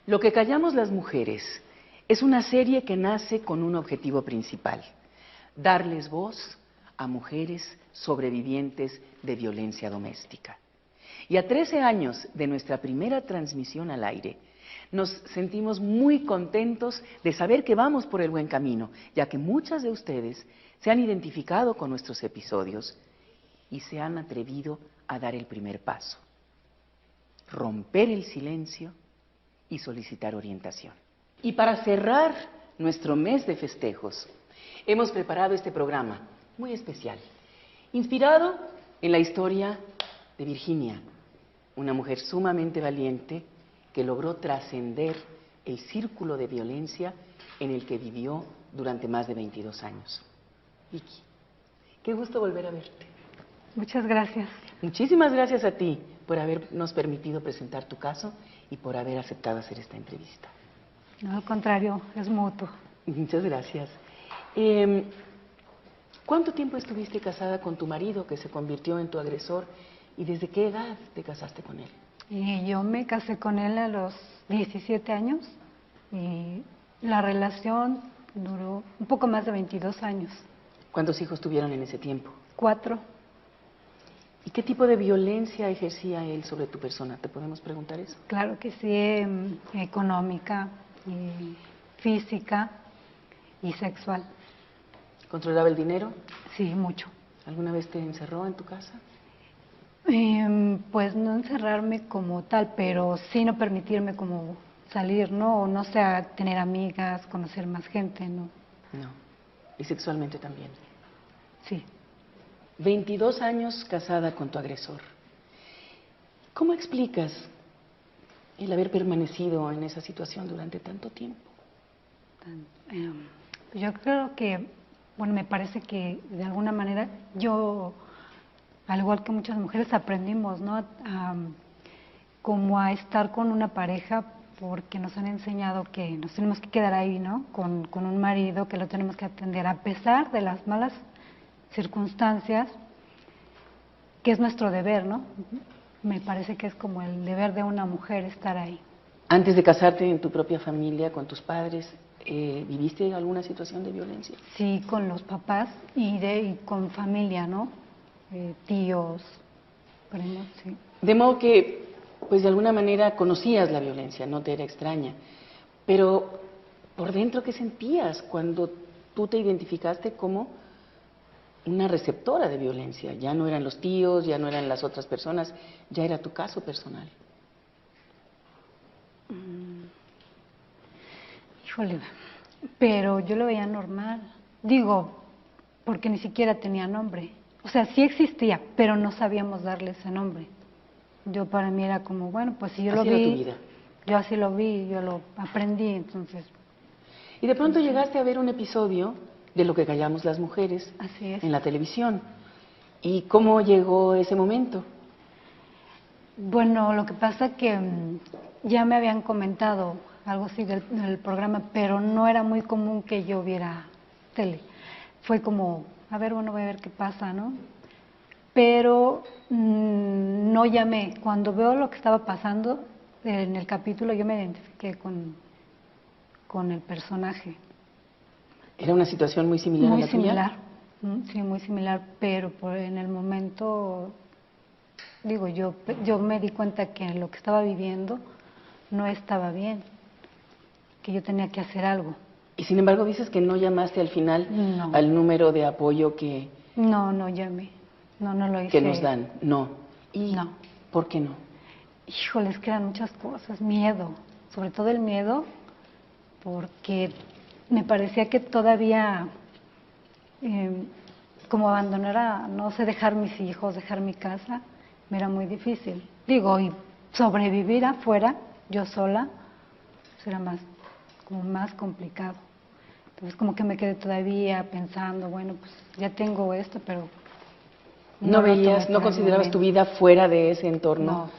Lo que callamos las mujeres es una serie que nace con un objetivo principal: darles voz a mujeres sobrevivientes de violencia doméstica. Y a 13 años de nuestra primera transmisión al aire, nos sentimos muy contentos de saber que vamos por el buen camino, ya que muchas de ustedes se han identificado con nuestros episodios y se han atrevido a dar el primer paso: romper el silencio y solicitar orientación. Y para cerrar nuestro mes de festejos, hemos preparado este programa muy especial, inspirado en la historia de Virginia, una mujer sumamente valiente que logró trascender el círculo de violencia en el que vivió durante más de 22 años. Vicky, qué gusto volver a verte. Muchas gracias. Muchísimas gracias a ti por habernos permitido presentar tu caso y por haber aceptado hacer esta entrevista. No, al contrario, es mutuo. Muchas gracias. ¿Cuánto tiempo estuviste casada con tu marido que se convirtió en tu agresor y desde qué edad te casaste con él? Yo me casé con él a los 17 años y la relación duró un poco más de 22 años. ¿Cuántos hijos tuvieron en ese tiempo? 4. ¿Y qué tipo de violencia ejercía él sobre tu persona? ¿Te podemos preguntar eso? Claro que sí, económica, física y sexual. ¿Controlaba el dinero? Sí, mucho. ¿Alguna vez te encerró en tu casa? Pues no encerrarme como tal, pero sí no permitirme como salir, ¿no? O no sé, tener amigas, conocer más gente, ¿no? No. ¿Y sexualmente también? Sí. 22 años casada con tu agresor. ¿Cómo explicas el haber permanecido en esa situación durante tanto tiempo? Yo creo que, bueno, me parece que de alguna manera yo, al igual que muchas mujeres, aprendimos, ¿no? Como a estar con una pareja porque nos han enseñado que nos tenemos que quedar ahí, ¿no? Con un marido que lo tenemos que atender a pesar de las malas circunstancias, que es nuestro deber, ¿no? Me parece que es como el deber de una mujer estar ahí. Antes de casarte en tu propia familia, con tus padres, ¿viviste alguna situación de violencia? Sí, con los papás y con familia, ¿no? Tíos, primos, sí. De modo que, pues de alguna manera conocías la violencia, no te era extraña. Pero, ¿por dentro qué sentías cuando tú te identificaste como una receptora de violencia? Ya no eran los tíos, ya no eran las otras personas, ya era tu caso personal. Híjole, pero yo lo veía normal. Digo, porque ni siquiera tenía nombre. O sea, sí existía, pero no sabíamos darle ese nombre. Yo para mí era como, bueno, pues si yo Así lo era tu vi, vida. yo así lo vi, yo lo aprendí, entonces. Y de pronto llegaste a ver un episodio de Lo que callamos las mujeres Así es. en la televisión. ¿Y cómo llegó ese momento? Bueno, lo que pasa que ya me habían comentado algo así del programa, pero no era muy común que yo viera tele. Fue como, a ver, bueno, voy a ver qué pasa, ¿no? Pero no llamé. Cuando veo lo que estaba pasando en el capítulo, yo me identifiqué con el personaje. ¿Era una situación muy similar a Muy la similar, tuya? sí, muy similar, pero en el momento, digo, yo me di cuenta que lo que estaba viviendo no estaba bien, que yo tenía que hacer algo. Y sin embargo dices que no llamaste al final No. al número de apoyo que No llamé, no lo hice. que nos dan. No. ¿Y no. por qué no? Híjole, es que eran muchas cosas, miedo, sobre todo el miedo, porque me parecía que todavía, como abandonar no sé, dejar mis hijos, dejar mi casa, me era muy difícil. Digo, y sobrevivir afuera, yo sola, pues era como más complicado. Entonces como que me quedé todavía pensando, bueno, pues ya tengo esto, pero ¿No lo tomé veías, no por el considerabas tu momento. vida fuera de ese entorno, No.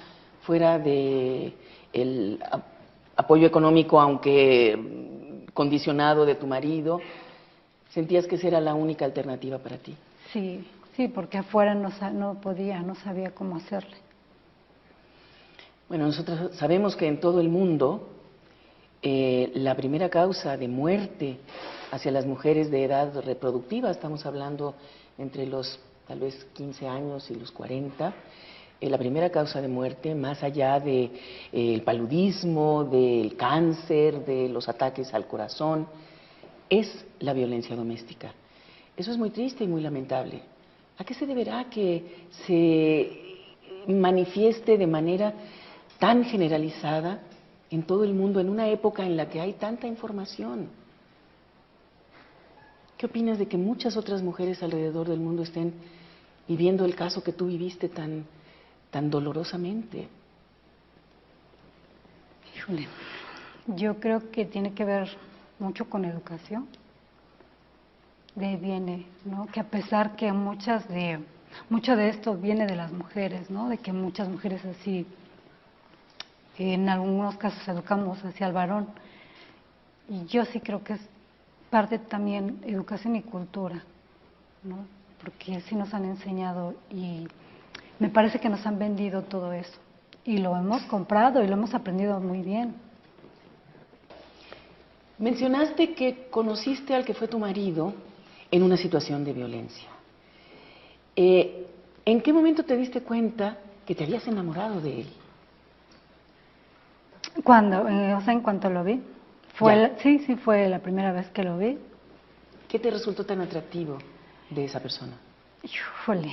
fuera de el apoyo económico, aunque condicionado, de tu marido? ¿Sentías que esa era la única alternativa para ti? Sí, porque afuera no podía, no sabía cómo hacerle. Bueno, nosotros sabemos que en todo el mundo la primera causa de muerte hacia las mujeres de edad reproductiva, estamos hablando entre los tal vez 15 años y los 40, la primera causa de muerte, más allá de, el paludismo, del cáncer, de los ataques al corazón, es la violencia doméstica. Eso es muy triste y muy lamentable. ¿A qué se deberá que se manifieste de manera tan generalizada en todo el mundo, en una época en la que hay tanta información? ¿Qué opinas de que muchas otras mujeres alrededor del mundo estén viviendo el caso que tú viviste tan dolorosamente? Híjole, yo creo que tiene que ver mucho con educación. De ahí viene, ¿no? Que a pesar que mucho de esto viene de las mujeres, ¿no? De que muchas mujeres así, en algunos casos educamos hacia el varón. Y yo sí creo que es parte también educación y cultura, ¿no? Porque sí nos han enseñado y me parece que nos han vendido todo eso. Y lo hemos comprado y lo hemos aprendido muy bien. Mencionaste que conociste al que fue tu marido en una situación de violencia. ¿En qué momento te diste cuenta que te habías enamorado de él? Cuando, o sea, en cuanto lo vi, sí, fue la primera vez que lo vi. ¿Qué te resultó tan atractivo de esa persona? Híjole.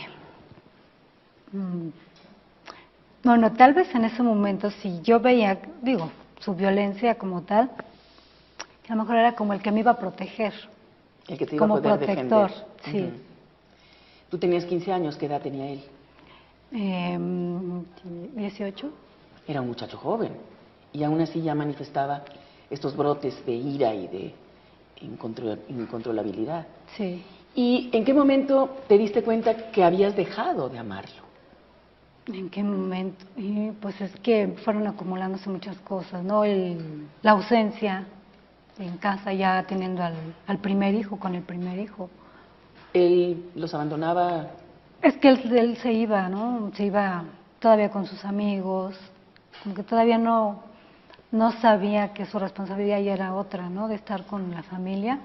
Bueno, tal vez en ese momento, si yo veía, digo, su violencia como tal, a lo mejor era como el que me iba a proteger. El que te iba a como poder protector, defender. sí. Uh-huh. Tú tenías 15 años, ¿qué edad tenía él? 18. Era un muchacho joven y aún así ya manifestaba estos brotes de ira y de incontrolabilidad. Sí. ¿Y en qué momento te diste cuenta que habías dejado de amarlo? ¿En qué momento? Pues es que fueron acumulándose muchas cosas, ¿no? La ausencia en casa, ya teniendo al primer hijo, con el primer hijo. ¿Él los abandonaba? Es que él se iba, ¿no? Se iba todavía con sus amigos, como que todavía no sabía que su responsabilidad ya era otra, ¿no? De estar con la familia.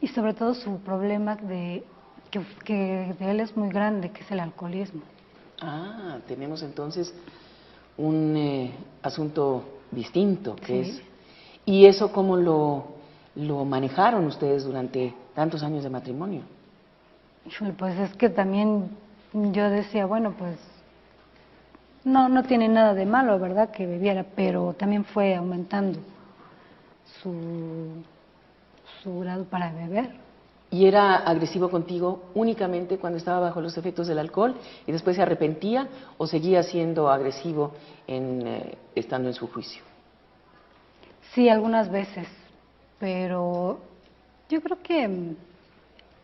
Y sobre todo su problema que de él es muy grande, que es el alcoholismo. Ah, tenemos entonces un asunto distinto, que Sí. es... ¿Y eso cómo lo manejaron ustedes durante tantos años de matrimonio? Pues es que también yo decía, bueno, pues no tiene nada de malo, ¿verdad? Que bebiera, pero también fue aumentando su grado para beber. ¿Y era agresivo contigo únicamente cuando estaba bajo los efectos del alcohol y después se arrepentía o seguía siendo agresivo estando en su juicio? Sí, algunas veces, pero yo creo que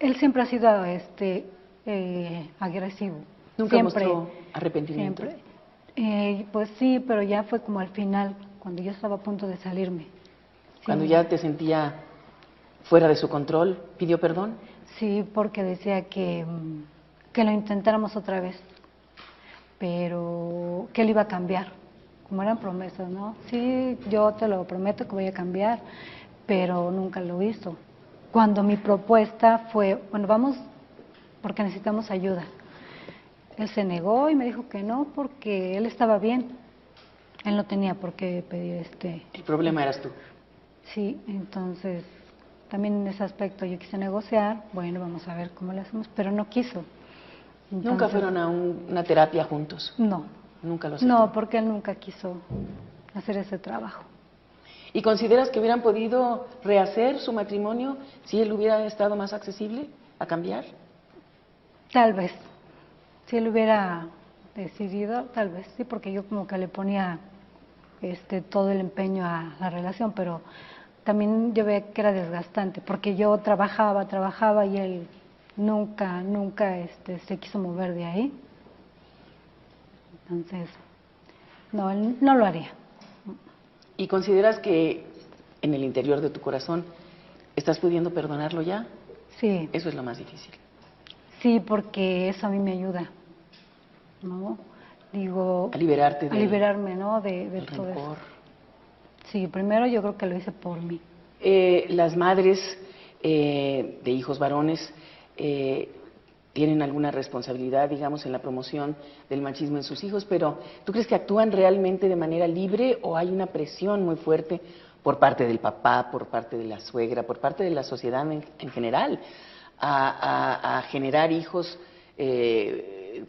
él siempre ha sido agresivo. ¿Nunca Siempre, mostró arrepentimiento? siempre. Pues sí, pero ya fue como al final, cuando yo estaba a punto de salirme. Cuando Sí. ya te sentía fuera de su control, ¿pidió perdón? Sí, porque decía que lo intentáramos otra vez, pero que él iba a cambiar, como eran promesas, ¿no? Sí, yo te lo prometo que voy a cambiar, pero nunca lo hizo. Cuando mi propuesta fue, bueno, vamos porque necesitamos ayuda. Él se negó y me dijo que no, porque él estaba bien. Él no tenía por qué pedir El problema eras tú. Sí, entonces también en ese aspecto yo quise negociar, bueno, vamos a ver cómo lo hacemos, pero no quiso. Entonces, ¿Nunca fueron a una terapia juntos? No. ¿Nunca lo aceptó? No, porque él nunca quiso hacer ese trabajo. ¿Y consideras que hubieran podido rehacer su matrimonio si él hubiera estado más accesible a cambiar? Tal vez. Si él hubiera decidido, tal vez sí, porque yo como que le ponía todo el empeño a la relación, pero también yo veía que era desgastante, porque yo trabajaba y él nunca se quiso mover de ahí. Entonces, no, él no lo haría. ¿Y consideras que en el interior de tu corazón estás pudiendo perdonarlo ya? Sí. Eso es lo más difícil. Sí, porque eso a mí me ayuda, ¿no? Digo, a liberarte a liberarme, ¿no? De todo rencor. eso. Sí, primero yo creo que lo hice por mí. Las madres de hijos varones tienen alguna responsabilidad, digamos, en la promoción del machismo en sus hijos, pero ¿tú crees que actúan realmente de manera libre o hay una presión muy fuerte por parte del papá, por parte de la suegra, por parte de la sociedad en general, a generar hijos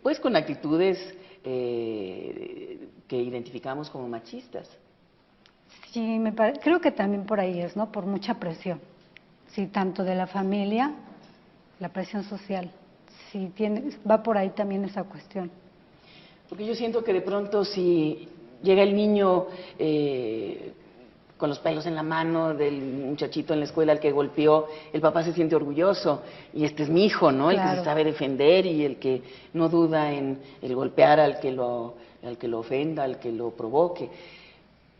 pues con actitudes que identificamos como machistas? Sí, creo que también por ahí es, ¿no? Por mucha presión. Sí, tanto de la familia, la presión social. Sí, va por ahí también esa cuestión. Porque yo siento que de pronto si llega el niño con los pelos en la mano del muchachito en la escuela al que golpeó, el papá se siente orgulloso, y este es mi hijo, ¿no? Claro. El que se sabe defender y el que no duda en el golpear al que lo ofenda, al que lo provoque.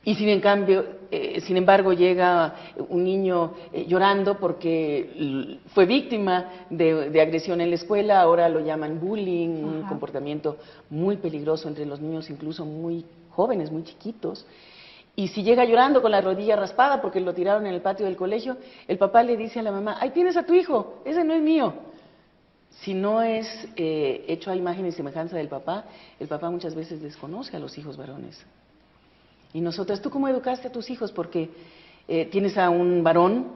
Y sin embargo, llega un niño llorando porque fue víctima de agresión en la escuela, ahora lo llaman bullying, un comportamiento muy peligroso entre los niños, incluso muy jóvenes, muy chiquitos. Y si llega llorando con la rodilla raspada porque lo tiraron en el patio del colegio, el papá le dice a la mamá: ahí tienes a tu hijo, ese no es mío. Si no es hecho a imagen y semejanza del papá, el papá muchas veces desconoce a los hijos varones. Y nosotras, ¿tú cómo educaste a tus hijos? Porque tienes a un varón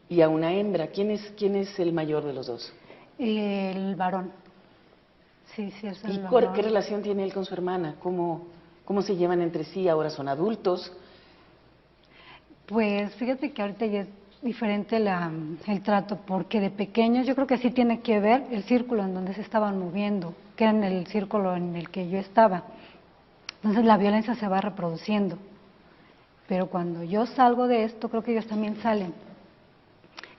y a una hembra. ¿Quién es el mayor de los dos? El varón. Sí, es el ¿Y varón. qué relación tiene él con su hermana? ¿Cómo se llevan entre sí? Ahora son adultos. Pues fíjate que ahorita ya es diferente el trato, porque de pequeños yo creo que sí tiene que ver el círculo en donde se estaban moviendo, que era en el círculo en el que yo estaba. Entonces la violencia se va reproduciendo. Pero cuando yo salgo de esto, creo que ellos también salen.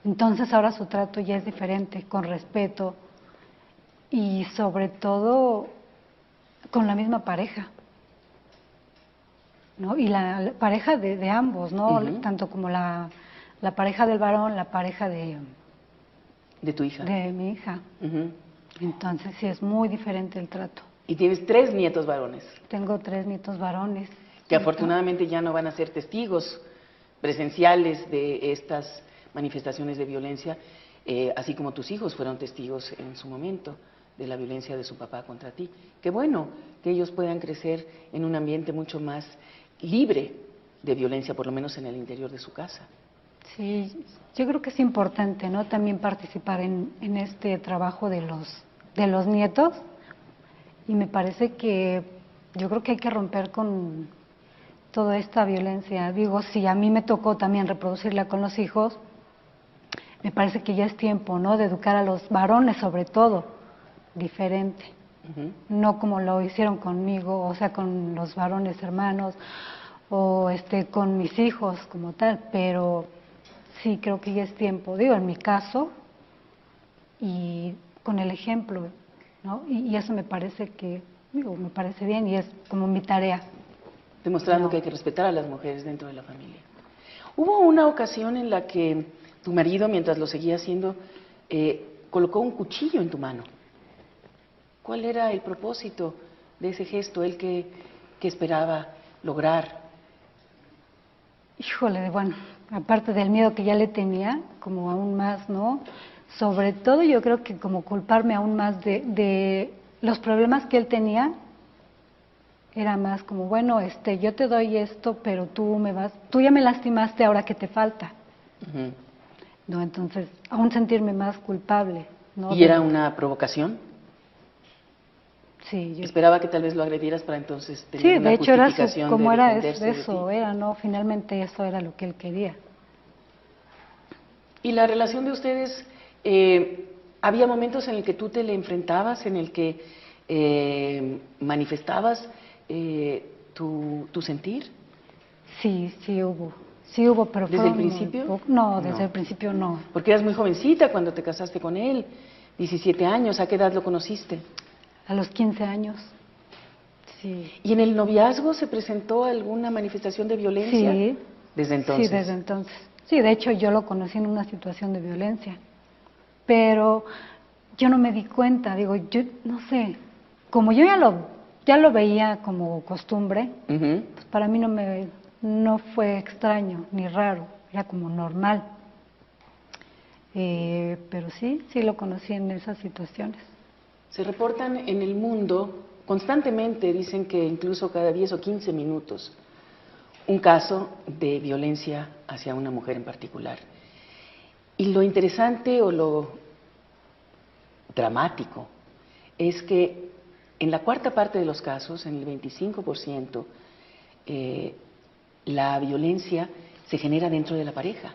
Entonces ahora su trato ya es diferente, con respeto y sobre todo con la misma pareja, ¿no? Y la pareja de ambos, ¿no? Tanto como la pareja del varón, la pareja de tu hija. De mi hija. Entonces sí es muy diferente el trato. Y tienes 3 nietos varones. Tengo 3 nietos varones. Que afortunadamente ya no van a ser testigos presenciales de estas manifestaciones de violencia, así como tus hijos fueron testigos en su momento de la violencia de su papá contra ti. Qué bueno que ellos puedan crecer en un ambiente mucho más libre de violencia, por lo menos en el interior de su casa. Sí, yo creo que es importante, ¿no? También participar en este trabajo de los nietos, y me parece que yo creo que hay que romper con toda esta violencia. Digo, si a mí me tocó también reproducirla con los hijos, me parece que ya es tiempo, ¿no? De educar a los varones, sobre todo, diferente. No como lo hicieron conmigo, o sea, con los varones hermanos, o con mis hijos como tal, pero sí creo que ya es tiempo, digo, en mi caso, y con el ejemplo, ¿no? Y eso me parece me parece bien y es como mi tarea. Demostrando que hay que respetar a las mujeres dentro de la familia. Hubo una ocasión en la que tu marido, mientras lo seguía haciendo, colocó un cuchillo en tu mano. ¿Cuál era el propósito de ese gesto? ¿Él qué esperaba lograr? Híjole, bueno, aparte del miedo que ya le tenía, como aún más, ¿no? Sobre todo yo creo que como culparme aún más de los problemas que él tenía, era más como, bueno, yo te doy esto, pero tú ya me lastimaste, ahora ¿qué te falta? No, entonces, aún sentirme más culpable, ¿no? ¿Y era una provocación? Sí. Esperaba que tal vez lo agredieras para entonces tener sí, una de hecho justificación era como de era defenderse eso, de ti. era, ¿no? Finalmente eso era lo que él quería. ¿Y la relación de ustedes, había momentos en el que tú te le enfrentabas, en el que manifestabas tu sentir? Sí hubo, pero ¿Desde el principio? No, desde el principio no. Porque eras muy jovencita cuando te casaste con él, 17 años, ¿a qué edad lo conociste? A los 15 años, sí. ¿Y en el noviazgo se presentó alguna manifestación de violencia? Sí. ¿Desde entonces? Sí, desde entonces. Sí, de hecho yo lo conocí en una situación de violencia, pero yo no me di cuenta, digo, yo no sé, como yo ya lo veía como costumbre, pues para mí no me no fue extraño ni raro, era como normal. Pero sí lo conocí en esas situaciones. Se reportan en el mundo constantemente, dicen que incluso cada 10 o 15 minutos, un caso de violencia hacia una mujer en particular. Y lo interesante o lo dramático es que en la cuarta parte de los casos, en el 25%, la violencia se genera dentro de la pareja.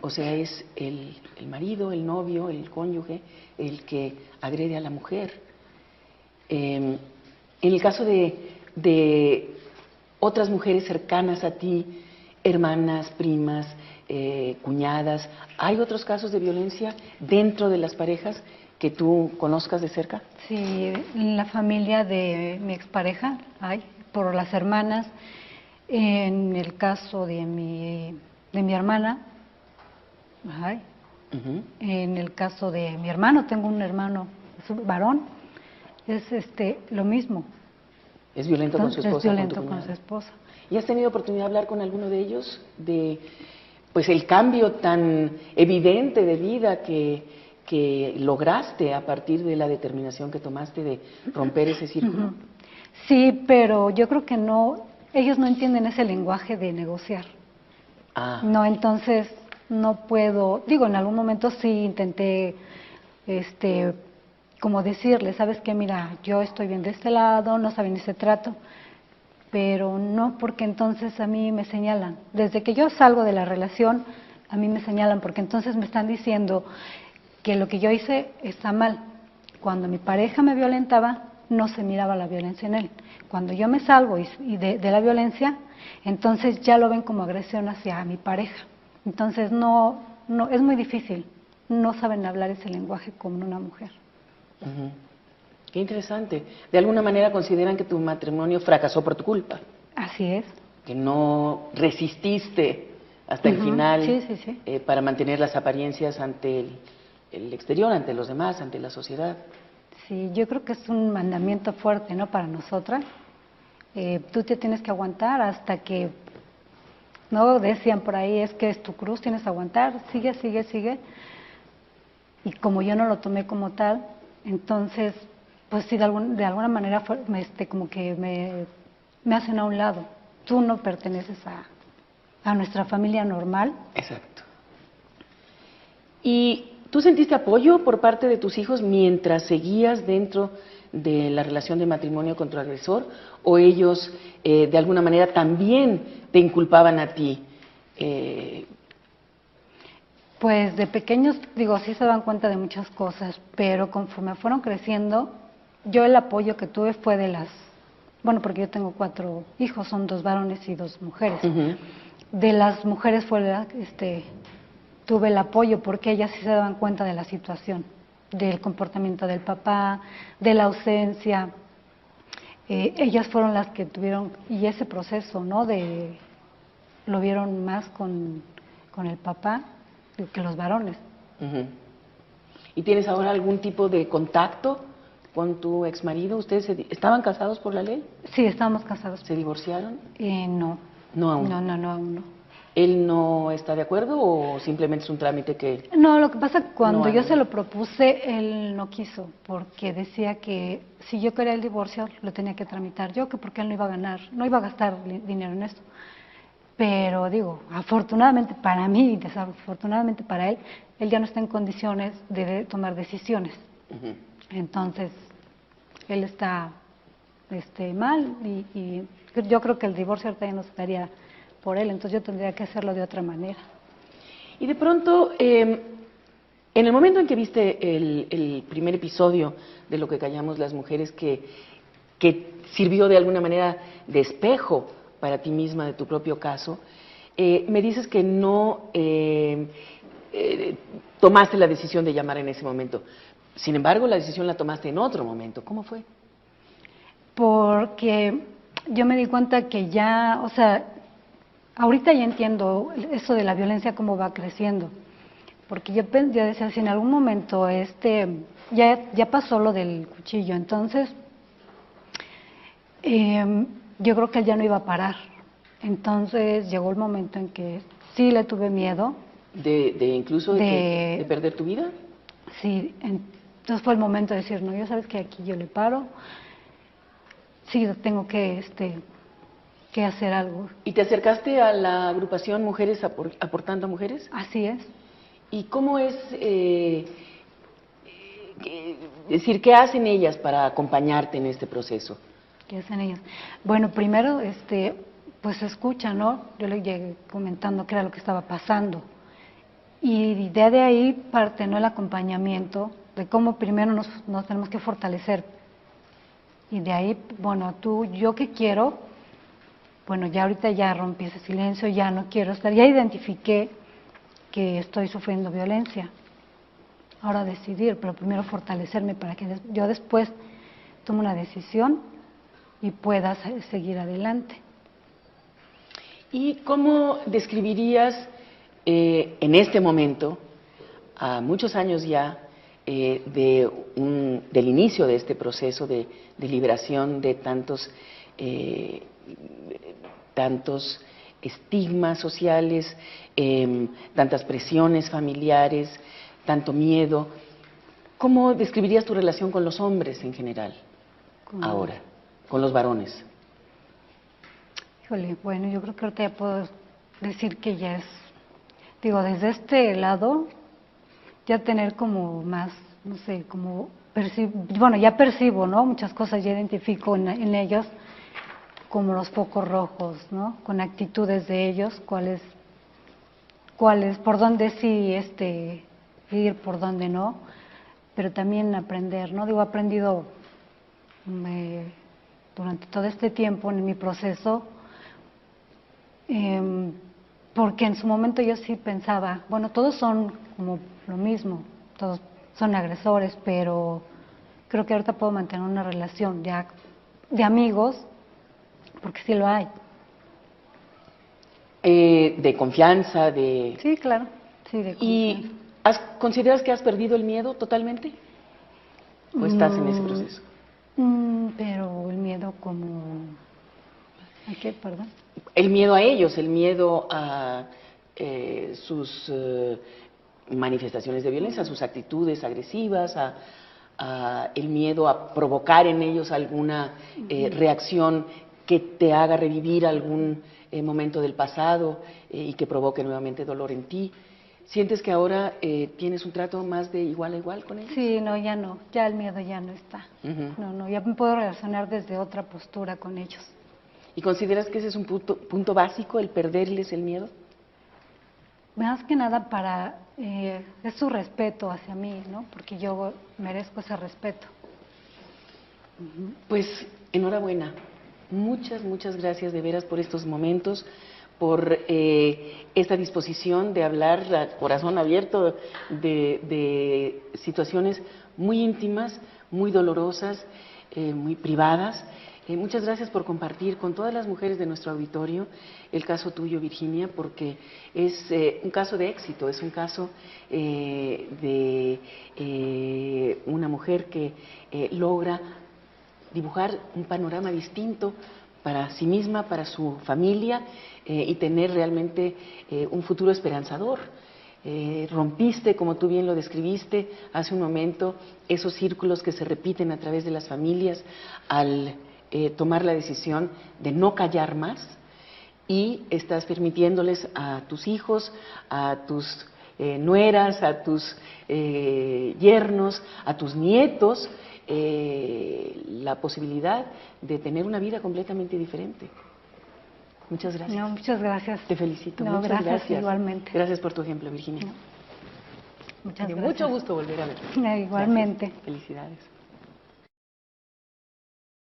O sea, es el marido, el novio, el cónyuge, el que agrede a la mujer. En el caso de otras mujeres cercanas a ti, hermanas, primas, cuñadas, ¿hay otros casos de violencia dentro de las parejas que tú conozcas de cerca? Sí, en la familia de mi expareja hay, por las hermanas. En el caso de mi hermana, ay. En el caso de mi hermano, tengo un hermano varón, es lo mismo. ¿Es violento con su esposa? Es violento con su esposa. ¿Y has tenido oportunidad de hablar con alguno de ellos de pues el cambio tan evidente de vida que lograste a partir de la determinación que tomaste de romper ese círculo? Sí, pero yo creo que no, ellos no entienden ese lenguaje de negociar. No, entonces no puedo, digo, en algún momento sí intenté, como decirle, sabes qué, mira, yo estoy bien de este lado, no saben ese trato, pero no, porque entonces a mí me señalan, desde que yo salgo de la relación, a mí me señalan, porque entonces me están diciendo que lo que yo hice está mal. Cuando mi pareja me violentaba, no se miraba la violencia en él. Cuando yo me salgo y de la violencia, entonces ya lo ven como agresión hacia mi pareja. Entonces no, es muy difícil, no saben hablar ese lenguaje como una mujer. Qué interesante. De alguna manera consideran que tu matrimonio fracasó por tu culpa. Así es. Que no resististe hasta el final para mantener las apariencias ante el exterior, ante los demás, ante la sociedad. Sí, yo creo que es un mandamiento fuerte, ¿no?, para nosotras. Tú te tienes que aguantar hasta que, no decían por ahí, es que es tu cruz, tienes que aguantar, sigue. Y como yo no lo tomé como tal, entonces, pues sí, de alguna manera como que me hacen a un lado. Tú no perteneces a nuestra familia normal. Exacto. ¿Y tú sentiste apoyo por parte de tus hijos mientras seguías dentro de la relación de matrimonio con tu agresor? ¿O ellos de alguna manera también te inculpaban a ti? Pues de pequeños, digo, sí se dan cuenta de muchas cosas, pero conforme fueron creciendo, yo el apoyo que tuve fue bueno, porque yo tengo 4 hijos, son 2 varones y 2 mujeres. De las mujeres tuve el apoyo porque ellas sí se daban cuenta de la situación, del comportamiento del papá, de la ausencia. Ellas fueron las que tuvieron, y ese proceso, ¿no?, lo vieron más con el papá que los varones. ¿Y tienes ahora algún tipo de contacto con tu exmarido? ¿Ustedes estaban casados por la ley? Sí, estábamos casados. ¿Se divorciaron? No. No aún. No, aún no. ¿Él no está de acuerdo o simplemente es un trámite que...? No, lo que pasa cuando yo se lo propuse, él no quiso, porque decía que si yo quería el divorcio, lo tenía que tramitar yo, que porque él no iba a ganar, no iba a gastar dinero en esto. Pero digo, afortunadamente para mí y desafortunadamente para él, él ya no está en condiciones de tomar decisiones. Entonces, él está mal y yo creo que el divorcio ahorita ya no se daría por él, entonces yo tendría que hacerlo de otra manera. Y de pronto, en el momento en que viste el primer episodio de Lo que callamos las mujeres, que sirvió de alguna manera de espejo para ti misma de tu propio caso, me dices que no tomaste la decisión de llamar en ese momento. Sin embargo, la decisión la tomaste en otro momento. ¿Cómo fue? Porque yo me di cuenta que ya, o sea, ahorita ya entiendo eso de la violencia cómo va creciendo, porque yo decía, si en algún momento ya pasó lo del cuchillo, entonces yo creo que él ya no iba a parar, Entonces llegó el momento en que sí le tuve miedo. Incluso de perder tu vida. Sí, entonces fue el momento de decir, no, ya sabes que aquí yo le paro, sí, tengo que hacer algo. ¿Y te acercaste a la agrupación Mujeres Aportando a Mujeres? Así es. ¿Y cómo es, decir, qué hacen ellas para acompañarte en este proceso? ¿Qué hacen ellas? Bueno, primero, pues escucha, ¿no? Yo le llegué comentando qué era lo que estaba pasando. Y de ahí parte, ¿no?, el acompañamiento de cómo primero nos tenemos que fortalecer. Y de ahí, bueno, yo qué quiero, bueno, ya ahorita ya rompí ese silencio, ya no quiero estar, ya identifiqué que estoy sufriendo violencia. Ahora decidir, pero primero fortalecerme para que yo después tome una decisión y pueda seguir adelante. ¿Y cómo describirías en este momento, a muchos años ya, del inicio de este proceso de liberación de tantos estigmas sociales, tantas presiones familiares, tanto miedo? ¿Cómo describirías tu relación con los hombres en general ahora, con los varones? Híjole, bueno, yo creo que ahorita ya puedo decir que ya es, digo, desde este lado, ya tener como más, no sé, como bueno, ya percibo, ¿no? Muchas cosas ya identifico en ellos, como los focos rojos, ¿no? Con actitudes de ellos, cuáles, por dónde sí ir, por dónde no, pero también aprender, ¿no? Digo, he aprendido durante todo este tiempo en mi proceso, porque en su momento yo sí pensaba, bueno, todos son como lo mismo, todos son agresores, pero creo que ahorita puedo mantener una relación de amigos, porque sí lo hay. De confianza, Sí, claro, sí, de confianza. ¿Y consideras que has perdido el miedo totalmente? ¿O estás en ese proceso? Pero el miedo como... ¿A qué, perdón? El miedo a ellos, el miedo a sus manifestaciones de violencia, a sus actitudes agresivas, el miedo a provocar en ellos alguna reacción que te haga revivir algún momento del pasado y que provoque nuevamente dolor en ti. ¿Sientes que ahora tienes un trato más de igual a igual con ellos? Sí, no, ya no, ya el miedo ya no está. No, ya me puedo relacionar desde otra postura con ellos. ¿Y consideras que ese es un punto básico, el perderles el miedo? Más que nada es su respeto hacia mí, ¿no? Porque yo merezco ese respeto. Pues enhorabuena, muchas gracias de veras por estos momentos, por esta disposición de hablar a corazón abierto de situaciones muy íntimas, muy dolorosas, muy privadas. Muchas gracias por compartir con todas las mujeres de nuestro auditorio el caso tuyo, Virginia, porque es un caso de éxito, es un caso de una mujer que logra dibujar un panorama distinto para sí misma, para su familia y tener realmente un futuro esperanzador. Rompiste, como tú bien lo describiste hace un momento, esos círculos que se repiten a través de las familias al tomar la decisión de no callar más, y estás permitiéndoles a tus hijos, a tus nueras, a tus yernos, a tus nietos, la posibilidad de tener una vida completamente diferente. Muchas gracias. No, muchas gracias. Te felicito. No, Muchas gracias. Igualmente. Gracias por tu ejemplo, Virginia. No. Muchas Me dio gracias. mucho gusto volver a verte. Igualmente. Gracias. Felicidades.